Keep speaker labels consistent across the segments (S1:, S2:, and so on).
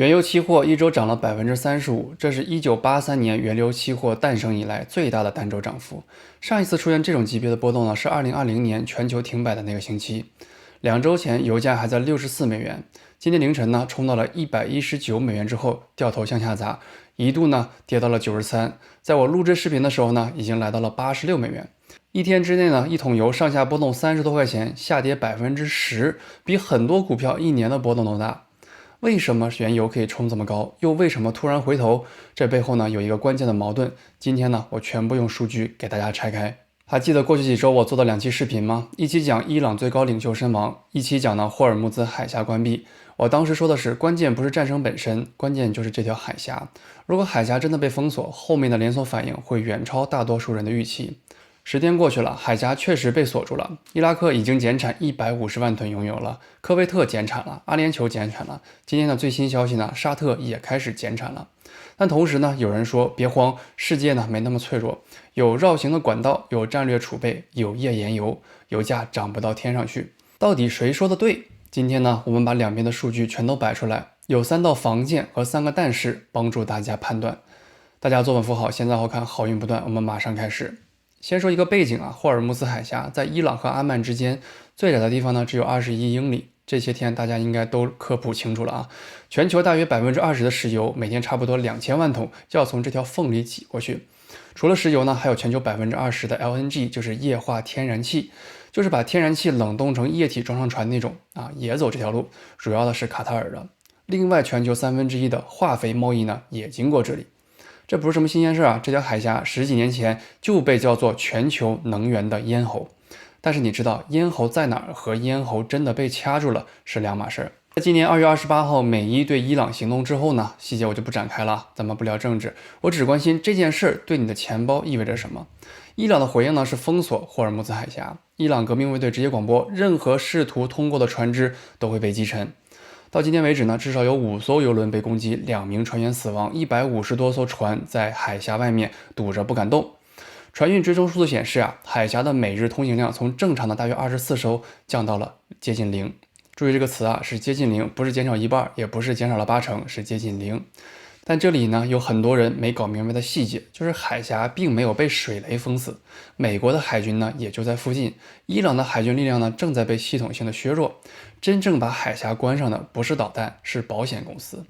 S1: 原油期货一周涨了35%，这是1983年原油期货诞生以来最大的单周涨幅。上一次出现这种级别的波动呢，是2020年全球停摆的那个星期。2周前油价还在64美元，今天凌晨呢冲到了119美元之后掉头向下砸，一度呢跌到了93，在我录制视频的时候呢已经来到了86美元。一天之内呢，一桶油上下波动30多块钱，下跌10%，比很多股票一年的波动都大。为什么原油可以冲这么高？又为什么突然回头？这背后呢有一个关键的矛盾。今天呢，我全部用数据给大家拆开。还记得过去几周我做的2期视频吗？一期讲伊朗最高领袖身亡，一期讲呢霍尔木兹海峡关闭。我当时说的是，关键不是战争本身，关键就是这条海峡。如果海峡真的被封锁，后面的连锁反应会远超大多数人的预期。10天过去了，海峡确实被锁住了。伊拉克已经减产150万吨原油了，科威特减产了，阿联酋减产了。今天的最新消息呢，沙特也开始减产了。但同时呢，有人说别慌，世界呢没那么脆弱，有绕行的管道，有战略储备，有页岩油，油价涨不到天上去。到底谁说的对？今天呢，我们把两边的数据全都摆出来，有3道防线和3个但是，帮助大家判断。大家坐稳扶好，现在好看，好运不断，我们马上开始。先说一个背景啊，霍尔木兹海峡在伊朗和阿曼之间最窄的地方呢，只有21英里。这些天大家应该都科普清楚了啊。全球大约20%的石油，每天差不多2000万桶，就要从这条缝里挤过去。除了石油呢，还有全球20%的 LNG， 就是液化天然气，就是把天然气冷冻成液体装上船那种啊，也走这条路，主要的是卡塔尔的。另外，全球1/3的化肥贸易呢，也经过这里。这不是什么新鲜事啊，这条海峡10几年前就被叫做全球能源的咽喉。但是你知道咽喉在哪儿和咽喉真的被掐住了是两码事。在今年2月28号美伊对伊朗行动之后呢，细节我就不展开了，咱们不聊政治，我只关心这件事对你的钱包意味着什么。伊朗的回应呢是封锁霍尔木兹海峡，伊朗革命卫队直接广播，任何试图通过的船只都会被击沉。到今天为止呢，至少有5艘油轮被攻击，2名船员死亡，150多艘船在海峡外面堵着不敢动。船运追踪数字显示啊，海峡的每日通行量从正常的大约24艘降到了接近0。注意这个词啊，是接近0，不是减少一半，也不是减少了80%，是接近0。但这里呢，有很多人没搞明白的细节，就是海峡并没有被水雷封死，美国的海军呢也就在附近，伊朗的海军力量呢正在被系统性的削弱，真正把海峡关上的不是导弹，是保险公司。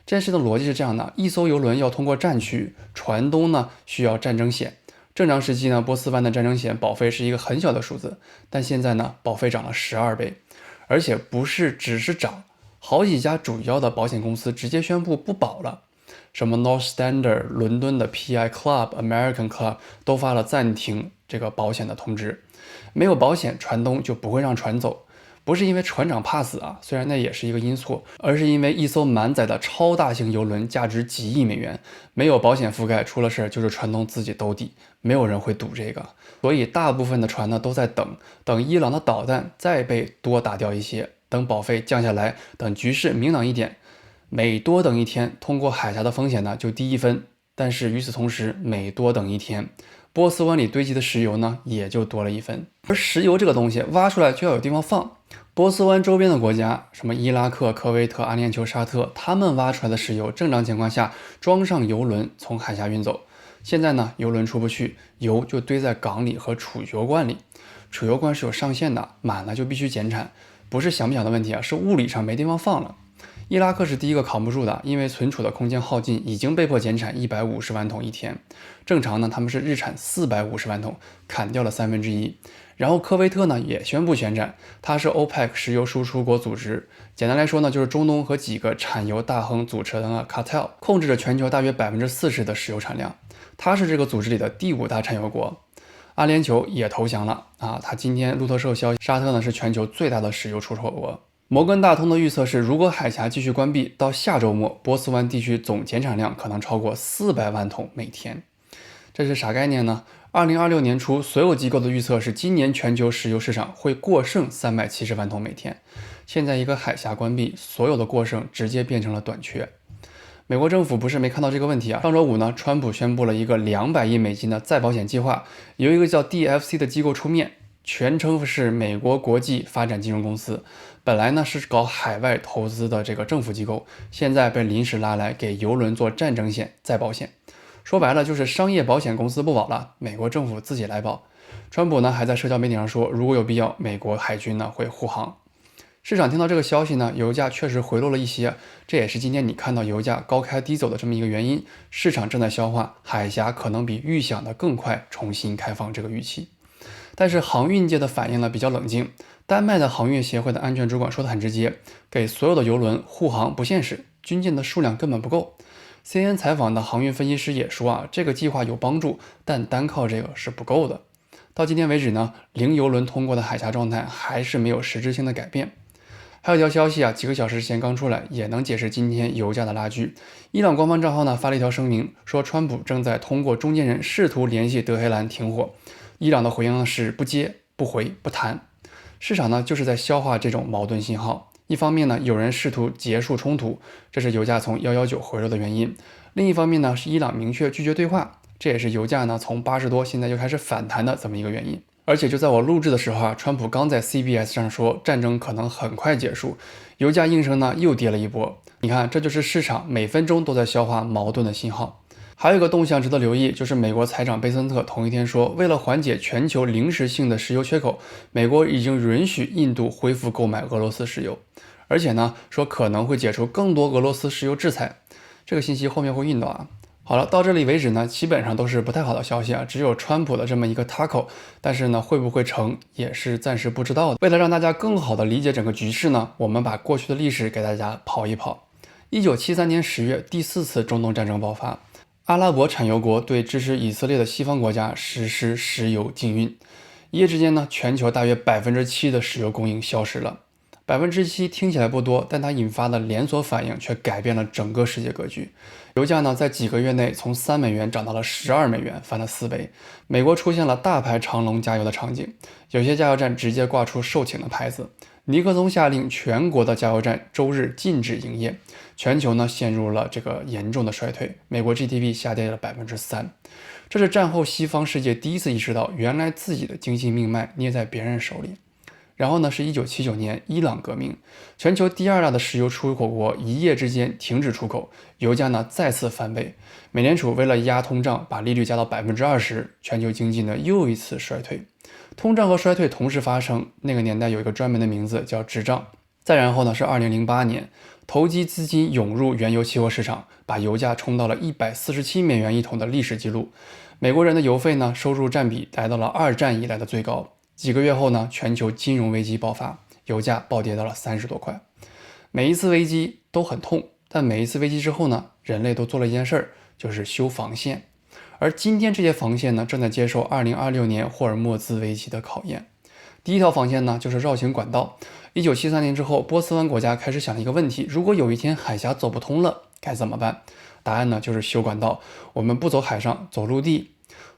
S1: 这件事的逻辑是这样的，一艘油轮要通过战区，船东呢需要战争险。正常时期呢，波斯湾的战争险保费是一个很小的数字，但现在呢，保费涨了12倍，而且不是只是涨，好几家主要的保险公司直接宣布不保了。什么 North Standard、伦敦的 PI Club、American Club 都发了暂停这个保险的通知。没有保险，船东就不会让船走，不是因为船长怕死啊，虽然那也是一个因素，而是因为一艘满载的超大型油轮价值几亿美元，没有保险覆盖，出了事就是船东自己兜底，没有人会赌这个。所以大部分的船呢都在等伊朗的导弹再被多打掉一些，等保费降下来，等局势明朗一点。每多等一天，通过海峡的风险呢就低1分，但是与此同时，每多等一天，波斯湾里堆积的石油呢也就多了1分。而石油这个东西挖出来就要有地方放，波斯湾周边的国家，什么伊拉克、科威特、阿联酋、沙特，他们挖出来的石油，正常情况下装上油轮从海峡运走。现在呢，油轮出不去，油就堆在港里和储油罐里。储油罐是有上限的，满了就必须减产，不是想不想的问题啊，是物理上没地方放了。伊拉克是第一个扛不住的，因为存储的空间耗尽，已经被迫减产150万桶一天。正常呢，他们是日产450万桶，砍掉了1/3。然后科威特呢也宣布全产，它是 OPEC 石油输出国组织，简单来说呢，就是中东和几个产油大亨组成的 cartel， 控制着全球大约40%的石油产量。它是这个组织里的第5大产油国。阿联酋也投降了啊，它今天路透社消息，沙特呢是全球最大的石油出口国。摩根大通的预测是，如果海峡继续关闭，到下周末，波斯湾地区总减产量可能超过400万桶每天。这是啥概念呢？2026年初，所有机构的预测是今年全球石油市场会过剩370万桶每天。现在一个海峡关闭，所有的过剩直接变成了短缺。美国政府不是没看到这个问题啊，上周五呢，川普宣布了一个200亿美金的再保险计划，由一个叫 DFC 的机构出面。全称是美国国际发展金融公司，本来呢是搞海外投资的这个政府机构，现在被临时拉来给邮轮做战争险再保险。说白了就是商业保险公司不保了，美国政府自己来保。川普呢还在社交媒体上说，如果有必要，美国海军呢会护航。市场听到这个消息呢，油价确实回落了一些，这也是今天你看到油价高开低走的这么一个原因。市场正在消化海峡可能比预想的更快重新开放这个预期。但是航运界的反应呢比较冷静，丹麦的航运协会的安全主管说得很直接，给所有的油轮护航不现实，军舰的数量根本不够。CNN 采访的航运分析师也说这个计划有帮助，但单靠这个是不够的。到今天为止呢，零油轮通过的海峡状态还是没有实质性的改变。还有一条消息几个小时前刚出来，也能解释今天油价的拉锯。伊朗官方账号呢发了一条声明，说川普正在通过中间人试图联系德黑兰停火。伊朗的回应是不接、不回、不谈。市场呢就是在消化这种矛盾信号。一方面呢，有人试图结束冲突，这是油价从119回落的原因；另一方面呢，是伊朗明确拒绝对话，这也是油价呢从80多现在又开始反弹的这么一个原因。而且就在我录制的时候川普刚在 CBS 上说战争可能很快结束，油价应声呢又跌了一波。你看，这就是市场每分钟都在消化矛盾的信号。还有一个动向值得留意，就是美国财长贝森特同一天说，为了缓解全球临时性的石油缺口，美国已经允许印度恢复购买俄罗斯石油，而且呢说可能会解除更多俄罗斯石油制裁。这个信息后面会运到好了，到这里为止呢，基本上都是不太好的消息只有川普的这么一个 taco， 但是呢，会不会成也是暂时不知道的。为了让大家更好的理解整个局势呢，我们把过去的历史给大家跑一跑。1973年10月，第4次中东战争爆发，阿拉伯产油国对支持以色列的西方国家实施石油禁运，一夜之间呢，全球大约7%的石油供应消失了。7%听起来不多，但它引发的连锁反应却改变了整个世界格局。油价呢，在几个月内从3美元涨到了12美元，翻了4倍。美国出现了大排长龙加油的场景，有些加油站直接挂出售罄的牌子。尼克松下令全国的加油站周日禁止营业，全球呢陷入了这个严重的衰退，美国 GDP 下跌了3%。这是战后西方世界第一次意识到，原来自己的经济命脉捏在别人手里。然后呢，是1979年伊朗革命，全球第2大的石油出口国一夜之间停止出口，油价呢再次翻倍。美联储为了压通胀，把利率加到20%，全球经济呢又一次衰退。通胀和衰退同时发生，那个年代有一个专门的名字叫滞胀。再然后呢，是2008年，投机资金涌入原油期货市场，把油价冲到了147美元一桶的历史记录。美国人的油费呢收入占比来到了2战以来的最高。几个月后呢，全球金融危机爆发，油价暴跌到了30多块。每一次危机都很痛，但每一次危机之后呢，人类都做了一件事儿，就是修防线。而今天这些防线呢，正在接受2026年霍尔木兹危机的考验。第一条防线呢，就是绕行管道。1973年之后，波斯湾国家开始想了一个问题：如果有一天海峡走不通了，该怎么办？答案呢，就是修管道。我们不走海上，走陆地。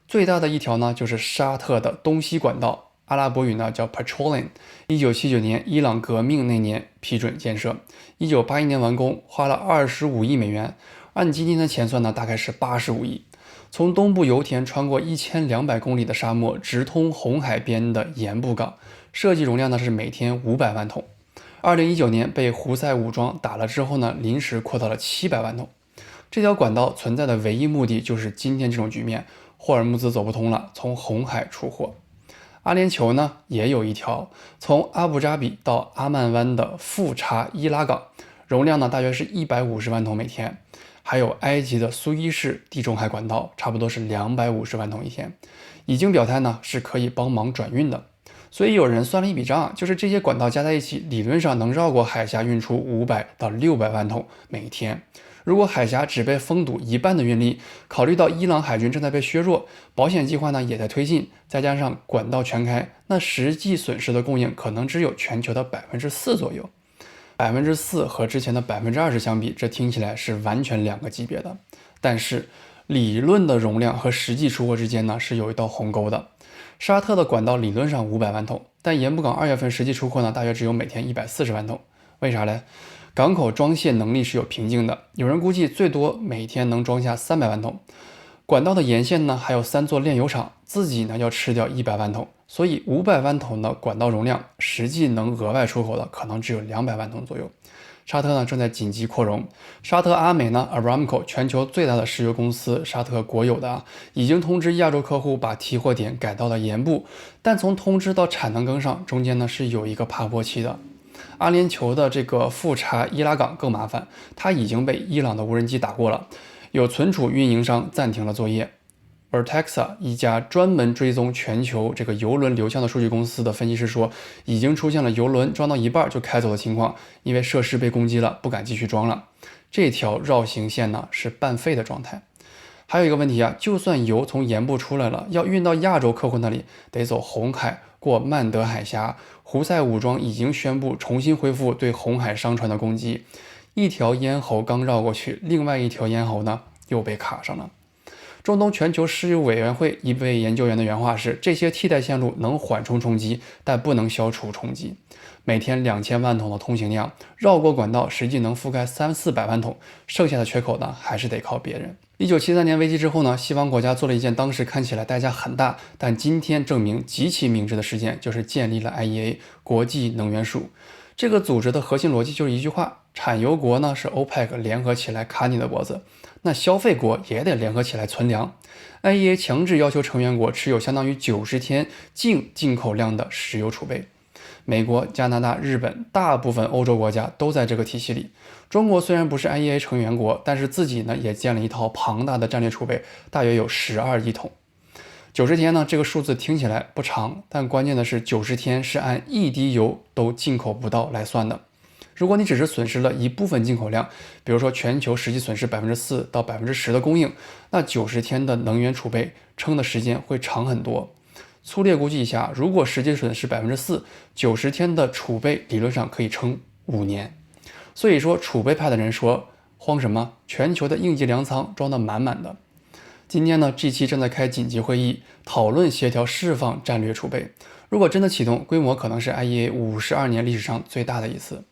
S1: 最大的一条呢，就是沙特的东西管道。阿拉伯语呢叫 Petroleum， 1979年伊朗革命那年批准建设，1981年完工，花了25亿美元，按今天的钱算呢，大概是85亿。从东部油田穿过1200公里的沙漠，直通红海边的盐布港，设计容量呢是每天500万桶。2019年被胡塞武装打了之后呢，临时扩到了700万桶。这条管道存在的唯一目的就是今天这种局面，霍尔木兹走不通了，从红海出货。阿联酋呢也有一条从阿布扎比到阿曼湾的富查伊拉港，容量呢大约是150万桶每天。还有埃及的苏伊士地中海管道，差不多是250万桶一天，已经表态呢是可以帮忙转运的。所以有人算了一笔账，就是这些管道加在一起，理论上能绕过海峡运出500到600万桶每天。如果海峡只被封堵一半的运力，考虑到伊朗海军正在被削弱，保险计划呢也在推进，再加上管道全开，那实际损失的供应可能只有全球的4%左右。4%和之前的20%相比，这听起来是完全2个级别的。但是理论的容量和实际出货之间呢是有一道鸿沟的。沙特的管道理论上500万桶，但盐布港2月份实际出货呢大约只有每天140万桶。为啥呢？港口装卸能力是有瓶颈的，有人估计最多每天能装下300万桶。管道的沿线呢还有3座炼油厂，自己呢要吃掉100万桶，所以500万桶的管道容量，实际能额外出口的可能只有200万桶左右。沙特呢正在紧急扩容，沙特阿美呢 Aramco 全球最大的石油公司，沙特国有的已经通知亚洲客户把提货点改到了盐部，但从通知到产能跟上，中间呢是有一个爬坡期的。阿联酋的这个富查伊拉港更麻烦，它已经被伊朗的无人机打过了，有存储运营商暂停了作业。而 Texa 一家专门追踪全球这个油轮流向的数据公司的分析师说，已经出现了油轮装到一半就开走的情况，因为设施被攻击了，不敢继续装了。这条绕行线呢是半废的状态。还有一个问题啊，就算油从盐部出来了，要运到亚洲客户那里，得走红海，过曼德海峡。胡塞武装已经宣布重新恢复对红海商船的攻击，一条咽喉刚绕过去，另外一条咽喉呢又被卡上了。中东全球石油委员会一位研究员的原话是：这些替代线路能缓冲冲击，但不能消除冲击。每天2000万桶的通行量，绕过管道实际能覆盖300-400万桶，剩下的缺口呢，还是得靠别人。1973年危机之后呢，西方国家做了一件当时看起来代价很大，但今天证明极其明智的事件，就是建立了 IEA 国际能源署。这个组织的核心逻辑就是一句话：产油国呢是 OPEC 联合起来卡你的脖子，那消费国也得联合起来存粮。IEA 强制要求成员国持有相当于90天净进口量的石油储备。美国、加拿大、日本，大部分欧洲国家都在这个体系里。中国虽然不是 IEA 成员国，但是自己呢也建了一套庞大的战略储备，大约有12亿桶。90天呢，这个数字听起来不长，但关键的是90天是按一滴油都进口不到来算的。如果你只是损失了一部分进口量，比如说全球实际损失4%到10%的供应，那90天的能源储备撑的时间会长很多。粗略估计一下，如果实际损失4%，90天的储备理论上可以撑5年。所以说，储备派的人说慌什么？全球的应急粮仓装得满满的。今天呢 ，G7 正在开紧急会议，讨论协调释放战略储备。如果真的启动，规模可能是 IEA 52年历史上最大的一次。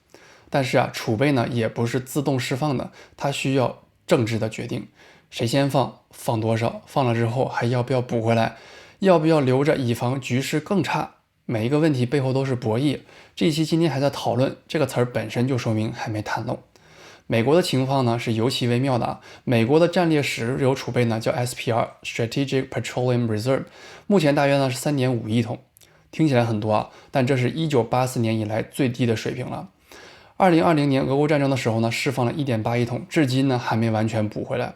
S1: 但是啊，储备呢也不是自动释放的，它需要政治的决定，谁先放，放多少，放了之后还要不要补回来，要不要留着以防局势更差。每一个问题背后都是博弈。这一期今天还在讨论这个词儿本身就说明还没谈拢。美国的情况呢是尤其微妙的啊，美国的战略石油储备呢叫 SPR Strategic Petroleum Reserve， 目前大约呢是3.5亿桶，听起来很多啊，但这是1984年以来最低的水平了。2020年俄乌战争的时候呢，释放了1.8亿桶，至今呢还没完全补回来。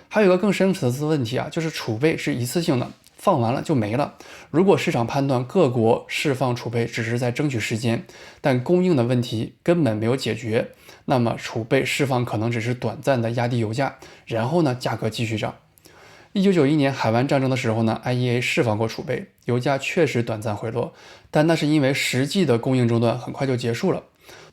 S1: 还有一个更深层次的问题啊，就是储备是一次性的，放完了就没了。如果市场判断各国释放储备只是在争取时间，但供应的问题根本没有解决，那么储备释放可能只是短暂的压低油价，然后呢价格继续涨。1991年海湾战争的时候呢 ，IEA 释放过储备，油价确实短暂回落，但那是因为实际的供应中断很快就结束了。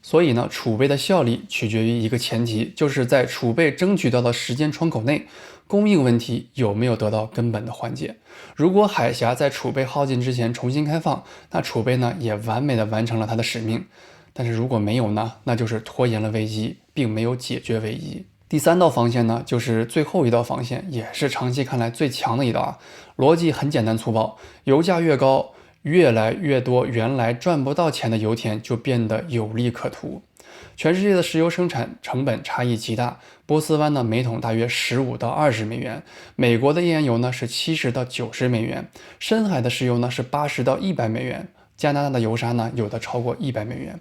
S1: 所以呢，储备的效力取决于一个前提，就是在储备争取到的时间窗口内，供应问题有没有得到根本的缓解。如果海峡在储备耗尽之前重新开放，那储备呢也完美的完成了它的使命。但是如果没有呢，那就是拖延了危机，并没有解决危机。第3道防线呢，就是最后一道防线，也是长期看来最强的一道啊。逻辑很简单粗暴，油价越高，越来越多原来赚不到钱的油田就变得有利可图。全世界的石油生产成本差异极大，波斯湾呢每桶大约15到20美元，美国的页岩油呢是70到90美元，深海的石油呢是80到100美元，加拿大的油砂呢有的超过100美元。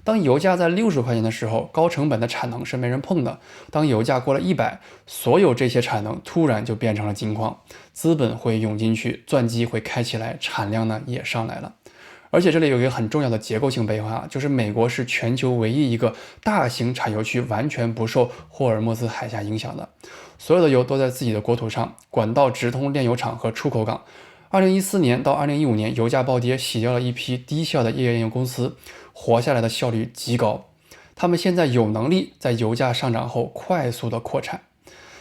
S1: 当油价在60块钱的时候，高成本的产能是没人碰的。当油价过了100，所有这些产能突然就变成了金矿，资本会涌进去，钻机会开起来，产量呢也上来了。而且这里有一个很重要的结构性变化，就是美国是全球唯一一个大型产油区完全不受霍尔木兹海峡影响的，所有的油都在自己的国土上，管道直通炼油厂和出口港。2014年到2015年，油价暴跌，洗掉了一批低效的页岩油公司，活下来的效率极高。他们现在有能力在油价上涨后快速的扩产。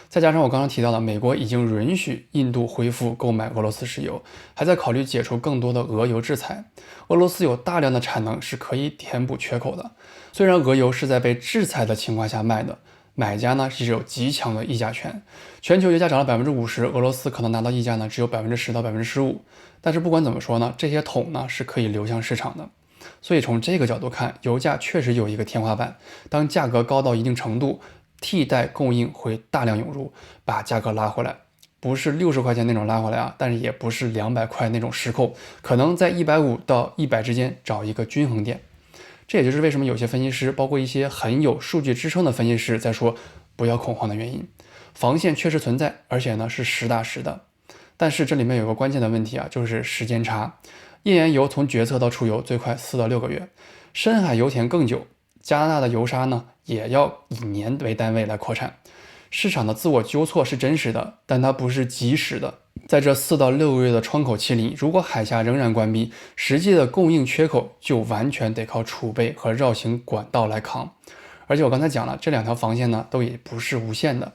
S1: 再加上我刚刚提到的，美国已经允许印度恢复购买俄罗斯石油，还在考虑解除更多的俄油制裁。俄罗斯有大量的产能是可以填补缺口的。虽然俄油是在被制裁的情况下卖的，买家呢是有极强的议价权。全球油价涨了50%，俄罗斯可能拿到议价呢只有10%到15%。但是不管怎么说呢，这些桶呢是可以流向市场的。所以从这个角度看，油价确实有一个天花板，当价格高到一定程度，替代供应会大量涌入，把价格拉回来。不是60块钱那种拉回来啊，但是也不是200块那种失控，可能在150到100之间找一个均衡点。这也就是为什么有些分析师，包括一些很有数据支撑的分析师在说不要恐慌的原因。防线确实存在，而且呢是实打实的。但是这里面有个关键的问题啊，就是时间差。页岩油从决策到出油最快4到6个月，深海油田更久。加拿大的油砂呢也要以年为单位来扩产。市场的自我纠错是真实的，但它不是即时的。在这4到6个月的窗口期里，如果海峡仍然关闭，实际的供应缺口就完全得靠储备和绕行管道来扛。而且我刚才讲了，这2条防线呢都也不是无限的。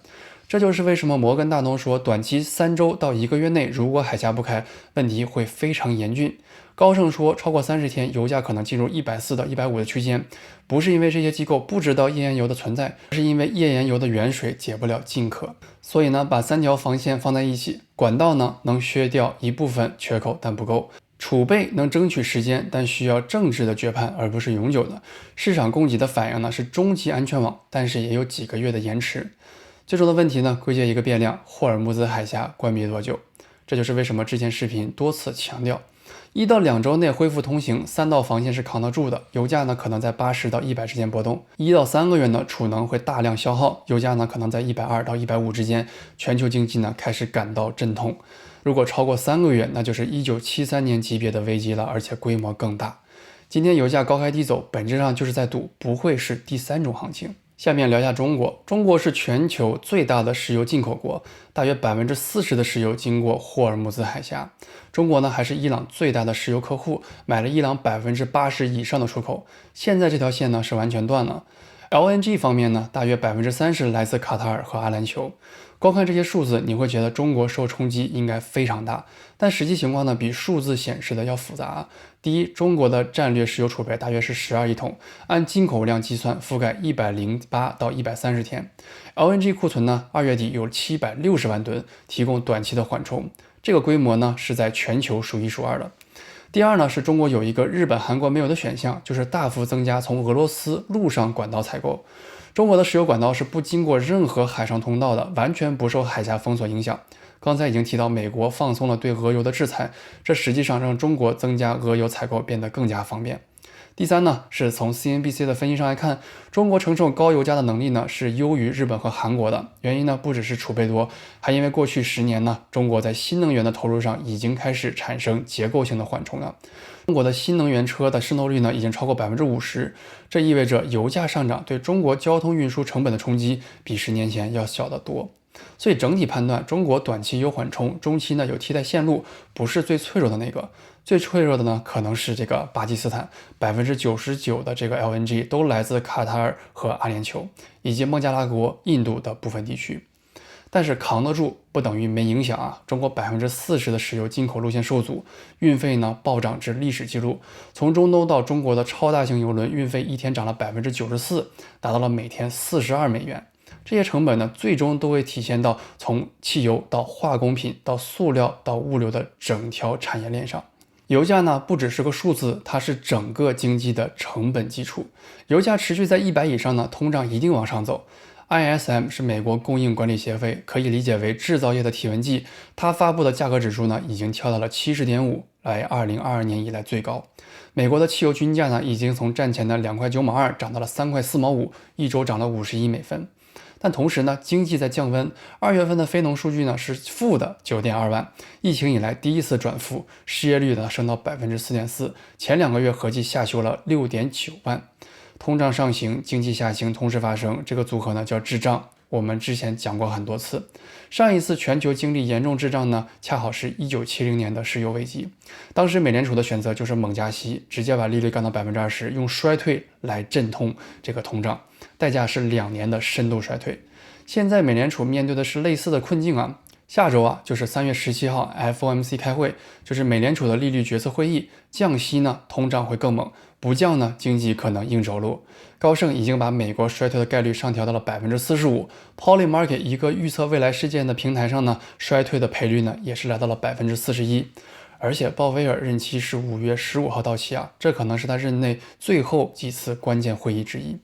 S1: 这就是为什么摩根大通说，短期3周到1个月内，如果海峡不开，问题会非常严峻。高盛说，超过30天，油价可能进入140到150的区间，不是因为这些机构不知道页岩油的存在，而是因为页岩油的远水解不了近渴。所以呢，把3条防线放在一起，管道呢能削掉一部分缺口，但不够；储备能争取时间，但需要政治的决判，而不是永久的。市场供给的反应呢是中期安全网，但是也有几个月的延迟。最终的问题呢，归结一个变量：霍尔木兹海峡关闭多久？这就是为什么之前视频多次强调，1到2周内恢复通行，3道防线是扛得住的。油价呢可能在80到100之间波动。1到3个月呢，储能会大量消耗，油价呢可能在120到150之间。全球经济呢开始感到阵痛。如果超过3个月，那就是1973年级别的危机了，而且规模更大。今天油价高开低走，本质上就是在赌不会是第3种行情。下面聊一下中国。中国是全球最大的石油进口国，大约40%的石油经过霍尔木兹海峡。中国呢还是伊朗最大的石油客户，买了伊朗80%以上的出口。现在这条线呢是完全断了。LNG 方面呢，大约30%来自卡塔尔和阿联酋。光看这些数字，你会觉得中国受冲击应该非常大，但实际情况呢比数字显示的要复杂。第一，中国的战略石油储备大约是12亿桶，按进口量计算，覆盖108到130天。LNG 库存呢，2月底有760万吨，提供短期的缓冲。这个规模呢是在全球数1数2的。第二呢，是中国有一个日本、韩国没有的选项，就是大幅增加从俄罗斯陆上管道采购。中国的石油管道是不经过任何海上通道的，完全不受海峡封锁影响。刚才已经提到，美国放松了对俄油的制裁，这实际上让中国增加俄油采购变得更加方便。第三呢，是从 CNBC 的分析上来看，中国承受高油价的能力呢是优于日本和韩国的。原因呢不只是储备多，还因为过去10年呢，中国在新能源的投入上已经开始产生结构性的缓冲了。中国的新能源车的渗透率呢已经超过50%，这意味着油价上涨对中国交通运输成本的冲击比10年前要小得多。所以整体判断，中国短期有缓冲，中期呢有替代线路，不是最脆弱的那个。最脆弱的呢可能是这个巴基斯坦，99%的这个 LNG 都来自卡塔尔和阿联酋，以及孟加拉国、印度的部分地区。但是扛得住不等于没影响啊！中国40%的石油进口路线受阻，运费呢暴涨至历史记录。从中东到中国的超大型油轮运费一天涨了94%，达到了每天42美元。这些成本呢，最终都会体现到从汽油到化工品到塑料到物流的整条产业链上。油价呢不只是个数字，它是整个经济的成本基础。油价持续在100以上呢，通胀一定往上走。ISM 是美国供应管理协会，可以理解为制造业的体温计。它发布的价格指数呢，已经跳到了70.5，来2022年以来最高。美国的汽油均价呢，已经从战前的2块9毛2涨到了3块4毛5，一周涨了51美分。但同时呢，经济在降温。2月份的非农数据呢是负的9.2万，疫情以来第一次转负，失业率呢升到4.4%，前2个月合计下修了6.9万。通胀上行，经济下行同时发生，这个组合呢叫滞胀。我们之前讲过很多次，上一次全球经历严重滞胀呢，恰好是1970年的石油危机。当时美联储的选择就是猛加息，直接把利率干到20%，用衰退来阵痛这个通胀，代价是2年的深度衰退。现在美联储面对的是类似的困境啊。下周啊，就是3月17号 FOMC 开会，就是美联储的利率决策会议，降息呢，通胀会更猛，不降呢，经济可能硬着陆。高盛已经把美国衰退的概率上调到了45%，Polymarket 一个预测未来事件的平台上呢，衰退的赔率呢也是来到了41%。而且鲍威尔任期是5月15号到期啊，这可能是他任内最后几次关键会议之一。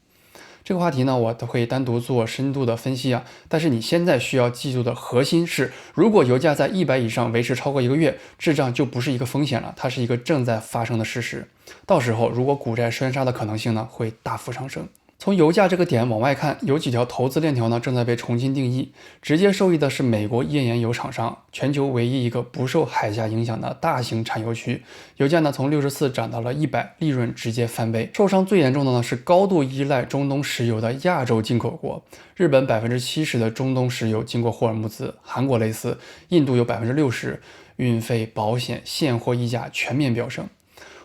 S1: 这个话题呢，我都会单独做深度的分析啊。但是你现在需要记住的核心是，如果油价在100以上维持超过1个月，滞胀就不是一个风险了，它是一个正在发生的事实。到时候，如果股债双杀的可能性呢，会大幅上升。从油价这个点往外看，有几条投资链条呢正在被重新定义，直接受益的是美国页岩油厂商，全球唯一一个不受海峡影响的大型产油区。油价呢从64涨到了100，利润直接翻倍。受伤最严重的呢是高度依赖中东石油的亚洲进口国，日本70%的中东石油经过霍尔木兹，韩国类似，印度有60%，运费、保险、现货溢价全面飙升。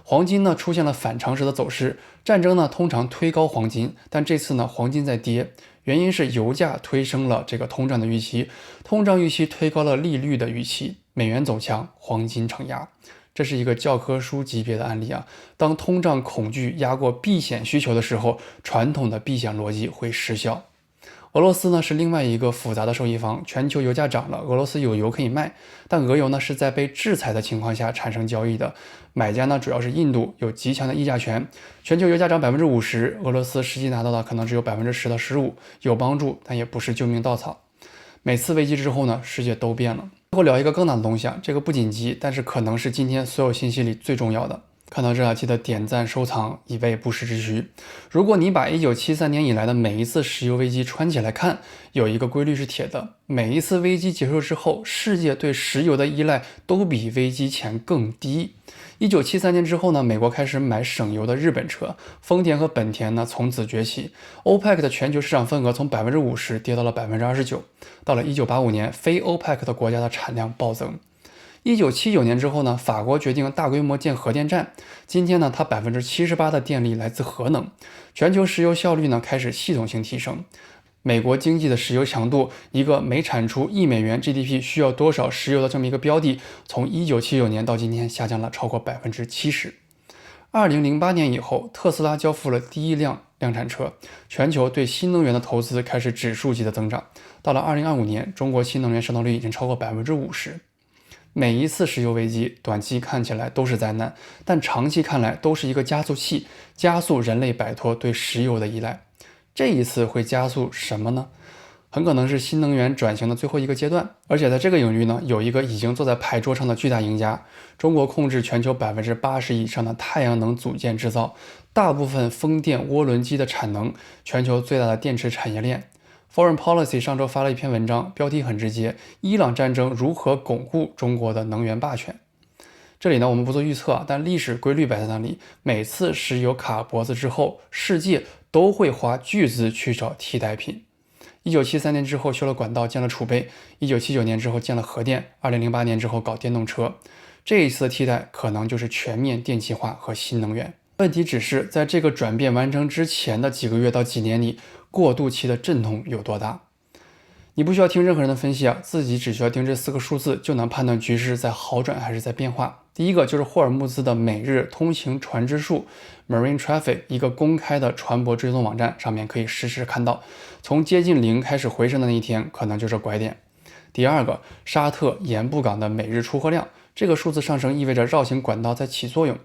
S1: 黄金呢出现了反常识的走势，战争呢通常推高黄金，但这次呢黄金在跌，原因是油价推升了这个通胀的预期，通胀预期推高了利率的预期，美元走强，黄金承压。这是一个教科书级别的案例啊！当通胀恐惧压过避险需求的时候，传统的避险逻辑会失效。俄罗斯呢是另外一个复杂的受益方，全球油价涨了，俄罗斯有油可以卖，但俄油呢是在被制裁的情况下产生交易的，买家呢主要是印度，有极强的议价权。全球油价涨50%，俄罗斯实际拿到的可能只有10%到15%，有帮助，但也不是救命稻草。每次危机之后呢，世界都变了。最后聊一个更大的东西啊，这个不紧急，但是可能是今天所有信息里最重要的。看到这记得点赞收藏，以备不时之需。如果你把1973年以来的每一次石油危机串起来看，有一个规律是铁的，每一次危机结束之后，世界对石油的依赖都比危机前更低。1973年之后呢，美国开始买省油的日本车，丰田和本田呢从此崛起。OPEC 的全球市场份额从50%跌到了29%。到了1985年，非 OPEC 的国家的产量暴增。1979年之后呢，法国决定大规模建核电站。今天呢，它78%的电力来自核能。全球石油效率呢开始系统性提升。美国经济的石油强度，一个每产出$1 GDP 需要多少石油的这么一个标的，从1979年到今天下降了超过70%。2008年以后，特斯拉交付了第一辆量产车，全球对新能源的投资开始指数级的增长。到了2025年，中国新能源渗透率已经超过50%。每一次石油危机，短期看起来都是灾难，但长期看来都是一个加速器，加速人类摆脱对石油的依赖。这一次会加速什么呢？很可能是新能源转型的最后一个阶段，而且在这个领域呢，有一个已经坐在牌桌上的巨大赢家。中国控制全球80%以上的太阳能组件制造，大部分风电涡轮机的产能，全球最大的电池产业链。Foreign Policy 上周发了一篇文章，标题很直接：伊朗战争如何巩固中国的能源霸权。这里呢，我们不做预测，但历史规律摆在那里，每次石油卡脖子之后，世界都会花巨资去找替代品。1973年之后修了管道，建了储备；1979年之后建了核电；2008年之后搞电动车。这一次的替代可能就是全面电气化和新能源。问题只是在这个转变完成之前的几个月到几年里，过渡期的阵痛有多大？你不需要听任何人的分析啊，自己只需要盯这4个数字就能判断局势在好转还是在变化。第一个就是霍尔木兹的每日通行船只数 Marine Traffic， 一个公开的船舶追踪网站，上面可以实时看到，从接近0开始回升的那一天可能就是拐点。第二个，沙特盐布港的每日出货量，这个数字上升意味着绕行管道在起作用。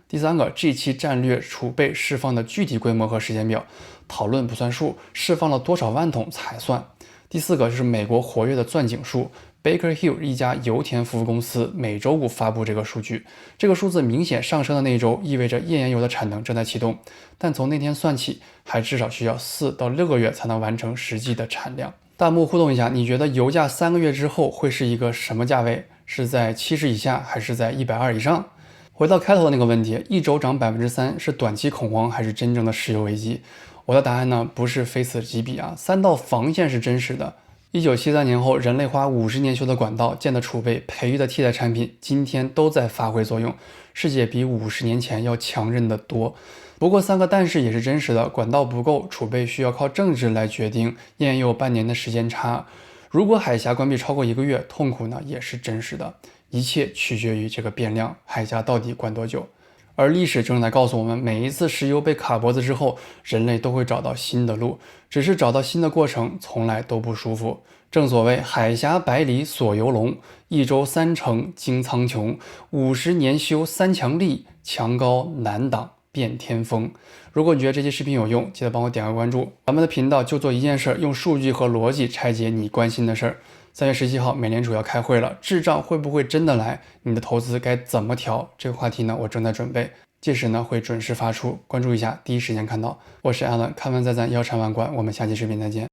S1: 第三个， G7 战略储备释放的具体规模和时间表，讨论不算数，释放了多少万桶才算。第四个就是美国活跃的钻井数， Baker Hughes 一家油田服务公司每周五发布这个数据，这个数字明显上升的那一周意味着页岩油的产能正在启动，但从那天算起，还至少需要4到6个月才能完成实际的产量。弹幕互动一下，你觉得油价3个月之后会是一个什么价位？是在70以下，还是在120以上？回到开头的那个问题，一周涨3%是短期恐慌还是真正的石油危机？我的答案呢，不是非此即彼啊，3道防线是真实的。1973年后，人类花50年修的管道、建的储备、培育的替代产品，今天都在发挥作用。世界比50年前要强韧得多。不过3个但是也是真实的，管道不够，储备需要靠政治来决定，页岩油半年的时间差。如果海峡关闭超过1个月，痛苦呢也是真实的。一切取决于这个变量，海峡到底关多久。而历史正在告诉我们，每一次石油被卡脖子之后，人类都会找到新的路，只是找到新的过程从来都不舒服。正所谓海峡百里所游龙，一舟三程经苍穹，50年修三强力，墙高难挡遍天风。如果你觉得这期视频有用，记得帮我点个关注。咱们的频道就做一件事，用数据和逻辑拆解你关心的事儿。3月17号，美联储要开会了，滞胀会不会真的来？你的投资该怎么调？这个话题呢，我正在准备，届时呢会准时发出，关注一下，第一时间看到。我是 Alan，看完再赞，腰缠万贯。我们下期视频再见。